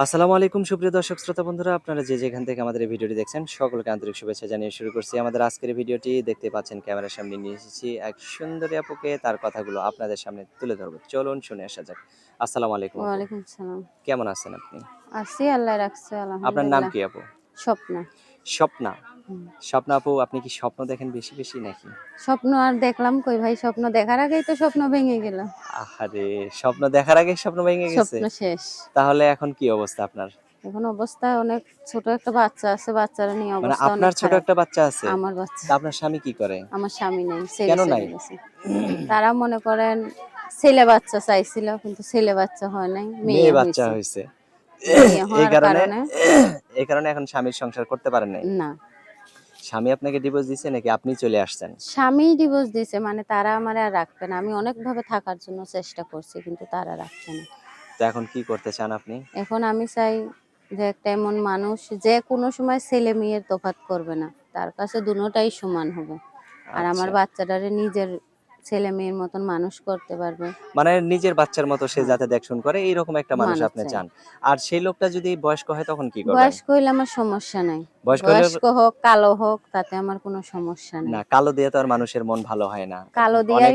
আসসালামু আলাইকুম সুপ্রিয় দর্শক শ্রোতা বন্ধুরা, আপনারা যে যেখান থেকে আমাদের এই ভিডিওটি দেখছেন সকলকে আন্তরিক শুভেচ্ছা জানিয়ে শুরু করছি আমাদের আজকের এই ভিডিওটি। দেখতে পাচ্ছেন ক্যামেরার সামনে নিয়ে এসেছি এক সুন্দরী আপুকে, তার কথাগুলো আপনাদের সামনে তুলে ধরবো। চলুন শুনে আসা যাক। আসসালামু আলাইকুম আপু, ওয়ালাইকুম সালাম। কেমন আছেন আপনি? আছি, আল্লাহ রাখছে আপনার নাম আলহামদুলিল্লাহ। কি আপু? স্বপ্না। স্বপ্না। হুম। স্বপ্না আপু, আপনি কি স্বপ্ন দেখেন বেশি বেশি নাকি? স্বপ্ন আর দেখলাম কই ভাই, স্বপ্ন দেখার আগেই তো স্বপ্ন ভেঙে গেল। আহারে, স্বপ্ন দেখার আগে স্বপ্ন ভেঙে গেছে? স্বপ্ন শেষ। তাহলে এখন কি অবস্থা আপনার? এখন অবস্থা অনেক, ছোট একটা বাচ্চা আছে, বাচ্চারা নিয়ে মানে অবস্থা অনেক আপনার ছোট খারাপ। একটা বাচ্চা আছে? আমার বাচ্চা। তা আপনার স্বামী কি করে? আমার স্বামী নাই, ছেড়ে কেন চলে নাই? গেছে। তারা মনে করেন ছেলে বাচ্চা চাইছিল, কিন্তু ছেলে বাচ্চা হয় নাই, মেয়ে মেয়ে বাচ্চা হয়েছে। হইছে। মেয়ে এই হওয়ার কারণে কারণে এই কারণে এখন স্বামীর সংসার করতে পারেন নাই। না, স্বামী আপনাকে ডিভোর্স দিছে নাকি আপনি চলে আসছেন? স্বামী ডিভোর্স দিছে, মানে তারা আমারে আর রাখবে না। আমি অনেক ভাবে থাকার জন্য চেষ্টা করছি, কিন্তু তারা রাখছে না। তো এখন কি করতে চান আপনি? এখন আমি চাই যে একটা এমন মানুষ যে কোনো সময় ছেলে মেয়ের তফাৎ করবে না, তার কাছে দুটোটাই সমান হবে। আর আমার আচ্ছা। বাচ্চাটারে নিজের ছেলে মেয়ের মতন মানুষ করতে পারবে, মানে নিজের বাচ্চার মতো সে হ্যাঁ, যাতে দেখশুন করে এইরকম একটা মানুষ মানুষ আপনি চাই। চান। আর সেই লোকটা যদি বয়স্ক হয় তখন কি করবেন? বয়স্ক হইলে আমার সমস্যা নাই, বয়স্ক হলে বয়স্ক হোক কালো হোক তাতে আমার কোনো সমস্যা নাই। না, কালো দিয়ে তো আর মানুষের মন ভালো হয় না। কালো দিয়াই,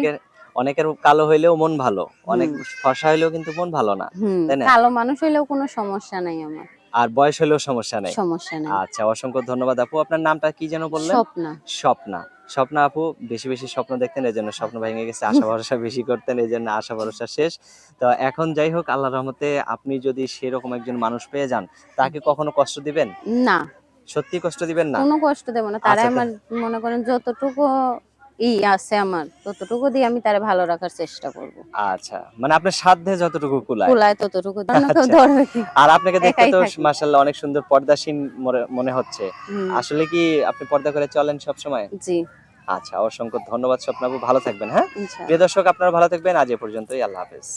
অনেকের কালো হইলেও মন ভালো, অনেক হুম ফর্সা হইলেও কিন্তু মন ভালো না। হুম, তাই না? কালো মানুষ হইলেও কোনো সমস্যা নাই আমার, আর বয়স হইলেও সমস্যা নাই। সমস্যা নাই। আচ্ছা, অসংখ্য ধন্যবাদ আপু। আপনার নামটা কি যেন বললেন? স্বপ্না। স্বপ্না। স্বপ্না আপু বেশি বেশি স্বপ্ন দেখতেন, এজন্য স্বপ্ন ভেঙে গেছে। আশা ভরসা বেশি করতেন, এজন্য আশা ভরসা শেষ। তো এখন যাই হোক, আল্লাহর রহমতে আপনি যদি সেরকম একজন মানুষ পেয়ে যান, তাকে কখনো কষ্ট দিবেন? না, সত্যি কষ্ট দিবেন না? কোনো কষ্ট দেব না। তারাই আচ্ছা আমার, মনে করেন যতটুকু আছে আমার, ততটুকু দিয়ে আমি তারে ভালো রাখার চেষ্টা করব। আচ্ছা। মানে আপনার সাধ্যে যতটুকু কুলায়। কুলায় ততটুকু, অন্য কেউ আচ্ছা। ধরবে কি? আর আপনাকে দেখতে একাই তো থাকি। মাশাআল্লাহ অনেক সুন্দর পর্দাশীন মনে হচ্ছে। হুম, আসলে কি আপনি পর্দা করে চলেন সবসময়? জি, আচ্ছা, অসংখ্য ধন্যবাদ স্বপ্নাবু। ভালো থাকবেন, হ্যাঁ? প্রিয় ইনশাআল্লাহ। দর্শক, আপনারা ভালো থাকবেন। আজ এ পর্যন্তই। আল্লাহ হাফেজ।